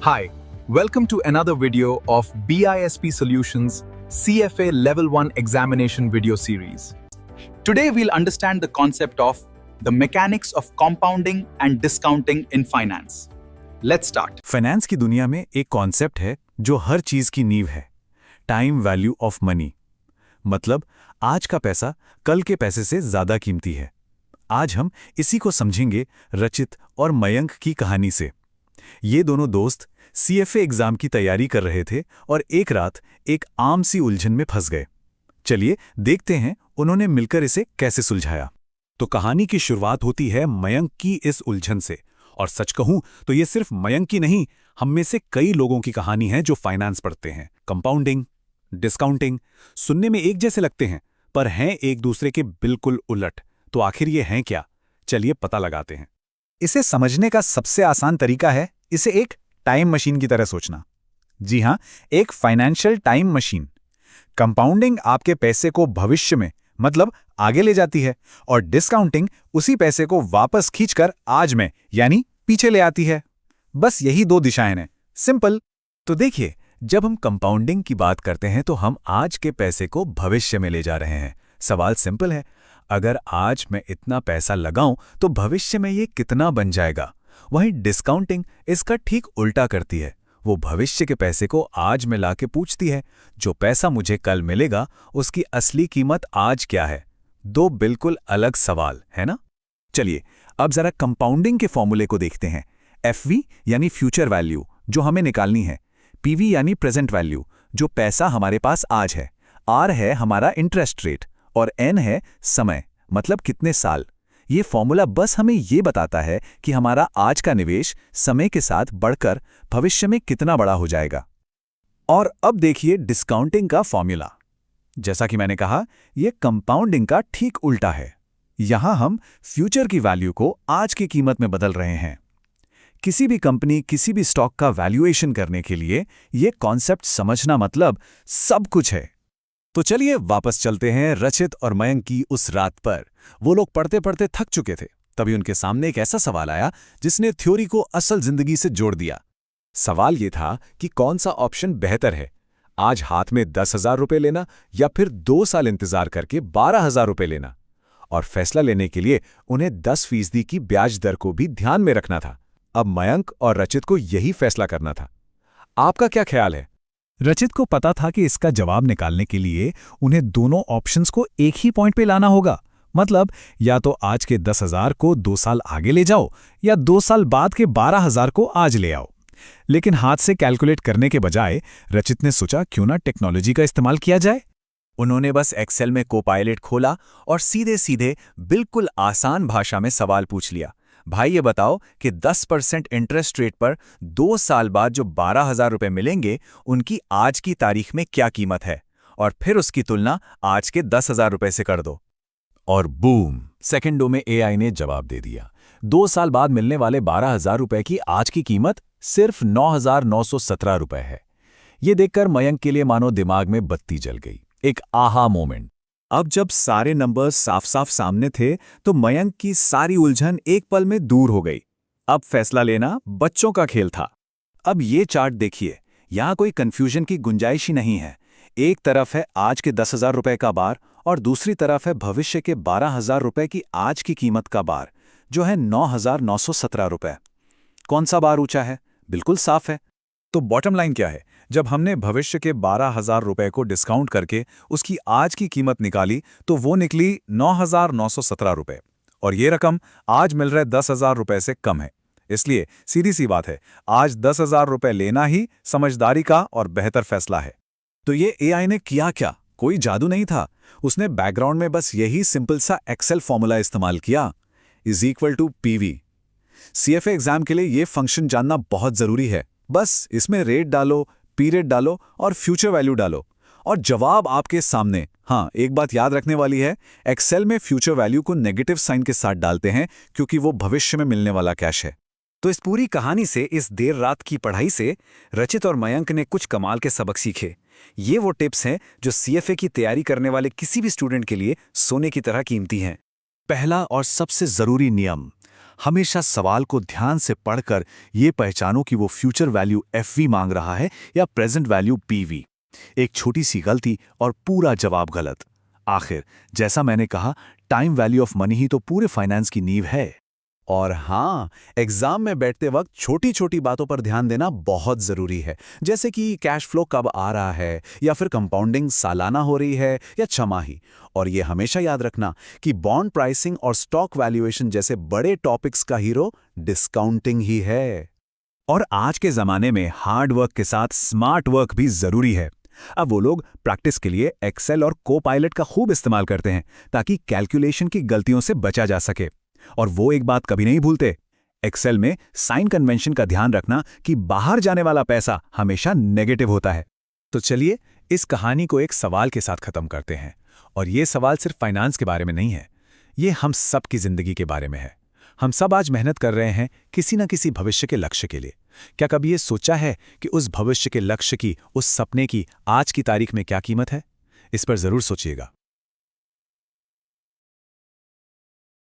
Hi, welcome to another video of BISP Solutions CFA Level 1 Examination video series. Today we'll understand the concept of the mechanics of compounding and discounting in finance. Let's start. Finance की दुनिया में एक concept है जो हर चीज की नींव है, टाइम वैल्यू ऑफ मनी। मतलब आज का पैसा कल के पैसे से ज्यादा कीमती है। आज हम इसी को समझेंगे रचित और मयंक की कहानी से। ये दोनों दोस्त सीएफए एग्जाम की तैयारी कर रहे थे और एक रात एक आम सी उलझन में फंस गए। चलिए देखते हैं उन्होंने मिलकर इसे कैसे सुलझाया। तो कहानी की शुरुआत होती है मयंक की इस उलझन से। और सच कहूं तो ये सिर्फ मयंक की नहीं, हम में से कई लोगों की कहानी है जो फाइनेंस पढ़ते हैं। कंपाउंडिंग, डिस्काउंटिंग सुनने में एक जैसे लगते हैं पर हैं एक दूसरे के बिल्कुल उलट। तो आखिर ये हैं क्या? चलिए पता लगाते हैं। इसे समझने का सबसे आसान तरीका है इसे एक टाइम मशीन की तरह सोचना। जी हां, एक फाइनेंशियल टाइम मशीन। कंपाउंडिंग आपके पैसे को भविष्य में मतलब आगे ले जाती है और डिस्काउंटिंग उसी पैसे को वापस खींचकर आज में यानी पीछे ले आती है। बस यही दो दिशाएं हैं, सिंपल। तो देखिए, जब हम कंपाउंडिंग की बात करते हैं तो हम आज के पैसे को भविष्य में ले जा रहे हैं। सवाल सिंपल है, अगर आज मैं इतना पैसा लगाऊं तो भविष्य में ये कितना बन जाएगा। वहीं डिस्काउंटिंग इसका ठीक उल्टा करती है। वो भविष्य के पैसे को आज में लाके पूछती है, जो पैसा मुझे कल मिलेगा उसकी असली कीमत आज क्या है। दो बिल्कुल अलग सवाल है ना। चलिए अब जरा कंपाउंडिंग के फॉर्मूले को देखते हैं। एफवी यानी फ्यूचर वैल्यू जो हमें निकालनी है, पीवी यानी प्रेजेंट वैल्यू जो पैसा हमारे पास आज है, आर है हमारा इंटरेस्ट रेट और एन है समय मतलब कितने साल। ये फॉर्मूला बस हमें ये बताता है कि हमारा आज का निवेश समय के साथ बढ़कर भविष्य में कितना बड़ा हो जाएगा। और अब देखिए डिस्काउंटिंग का फॉर्मूला। जैसा कि मैंने कहा, यह कंपाउंडिंग का ठीक उल्टा है। यहां हम फ्यूचर की वैल्यू को आज की कीमत में बदल रहे हैं। किसी भी कंपनी, किसी भी स्टॉक का वैल्यूएशन करने के लिए यह कॉन्सेप्ट समझना मतलब सब कुछ है। तो चलिए वापस चलते हैं रचित और मयंक की उस रात पर। वो लोग पढ़ते पढ़ते थक चुके थे। तभी उनके सामने एक ऐसा सवाल आया जिसने थ्योरी को असल जिंदगी से जोड़ दिया। सवाल ये था कि कौन सा ऑप्शन बेहतर है, आज हाथ में 10,000 रुपए लेना या फिर 2 साल इंतजार करके 12,000 रुपए लेना। और फैसला लेने के लिए उन्हें 10% की ब्याज दर को भी ध्यान में रखना था। अब मयंक और रचित को यही फैसला करना था। आपका क्या ख्याल है? रचित को पता था कि इसका जवाब निकालने के लिए उन्हें दोनों ऑप्शंस को एक ही पॉइंट पे लाना होगा। मतलब या तो आज के 10,000 को 2 साल आगे ले जाओ या 2 साल बाद के 12,000 को आज ले आओ। लेकिन हाथ से कैलकुलेट करने के बजाय रचित ने सोचा क्यों ना टेक्नोलॉजी का इस्तेमाल किया जाए। उन्होंने बस एक्सेल में कोपायलट खोला और सीधे सीधे बिल्कुल आसान भाषा में सवाल पूछ लिया। भाई ये बताओ कि 10% इंटरेस्ट रेट पर 2 साल बाद जो 12,000 रुपए मिलेंगे उनकी आज की तारीख में क्या कीमत है, और फिर उसकी तुलना आज के 10,000 रुपए से कर दो। और बूम, सेकंडों में एआई ने जवाब दे दिया। 2 साल बाद मिलने वाले 12,000 रुपए की आज की कीमत सिर्फ 9,917 रुपए है। ये देखकर मयंक के लिए मानो दिमाग में बत्ती जल गई, एक आहा मोमेंट। अब जब सारे नंबर्स साफ साफ सामने थे तो मयंक की सारी उलझन एक पल में दूर हो गई। अब फैसला लेना बच्चों का खेल था। अब ये चार्ट देखिए, यहां कोई कंफ्यूजन की गुंजाइश ही नहीं है। एक तरफ है आज के 10,000 रुपए का बार और दूसरी तरफ है भविष्य के 12,000 रुपए की आज की कीमत का बार जो है 9,917 रुपए। कौन सा बार ऊंचा है? बिल्कुल साफ है। तो बॉटम लाइन क्या है? जब हमने भविष्य के 12,000 रुपए को डिस्काउंट करके उसकी आज की कीमत निकाली तो वो निकली 9,917 रुपए, और ये रकम आज मिल रहे 10,000 रुपए से कम है। इसलिए सीधी सी बात है, आज 10,000 रुपए लेना ही समझदारी का और बेहतर फैसला है। तो ये एआई ने किया क्या? कोई जादू नहीं था। उसने बैकग्राउंड में बस यही सिंपल सा एक्सेल फॉर्मूला इस्तेमाल किया, = पीवी। सीएफए एग्जाम के लिए ये फंक्शन जानना बहुत जरूरी है। बस इसमें रेट डालो, पीरियड डालो और फ्यूचर वैल्यू डालो और जवाब आपके सामने। हाँ, एक बात याद रखने वाली है, एक्सेल में फ्यूचर वैल्यू को नेगेटिव साइन के साथ डालते हैं क्योंकि वो भविष्य में मिलने वाला कैश है। तो इस पूरी कहानी से, इस देर रात की पढ़ाई से रचित और मयंक ने कुछ कमाल के सबक सीखे। ये वो टिप्स हैं जो सीएफए की तैयारी करने वाले किसी भी स्टूडेंट के लिए सोने की तरह कीमती हैं। पहला और सबसे जरूरी नियम, हमेशा सवाल को ध्यान से पढ़कर ये पहचानो कि वो फ्यूचर वैल्यू FV मांग रहा है या प्रेजेंट वैल्यू PV। एक छोटी सी गलती और पूरा जवाब गलत। आखिर जैसा मैंने कहा, टाइम वैल्यू ऑफ मनी ही तो पूरे फाइनेंस की नींव है। और हाँ, एग्जाम में बैठते वक्त छोटी छोटी बातों पर ध्यान देना बहुत जरूरी है, जैसे कि कैश फ्लो कब आ रहा है, या फिर कंपाउंडिंग सालाना हो रही है या छमाही। और ये हमेशा याद रखना कि बॉन्ड प्राइसिंग और स्टॉक वैल्यूएशन जैसे बड़े टॉपिक्स का हीरो डिस्काउंटिंग ही है। और आज के जमाने में हार्ड वर्क के साथ स्मार्ट वर्क भी जरूरी है। अब वो लोग प्रैक्टिस के लिए एक्सेल और कोपायलट का खूब इस्तेमाल करते हैं ताकि कैलकुलेशन की गलतियों से बचा जा सके। और वो एक बात कभी नहीं भूलते, एक्सेल में साइन कन्वेंशन का ध्यान रखना कि बाहर जाने वाला पैसा हमेशा नेगेटिव होता है। तो चलिए इस कहानी को एक सवाल के साथ खत्म करते हैं। और ये सवाल सिर्फ फाइनेंस के बारे में नहीं है, ये हम सब की जिंदगी के बारे में है। हम सब आज मेहनत कर रहे हैं किसी न किसी भविष्य के लक्ष्य के लिए। क्या कभी ये सोचा है कि उस भविष्य के लक्ष्य की, उस सपने की आज की तारीख में क्या कीमत है? इस पर जरूर सोचिएगा।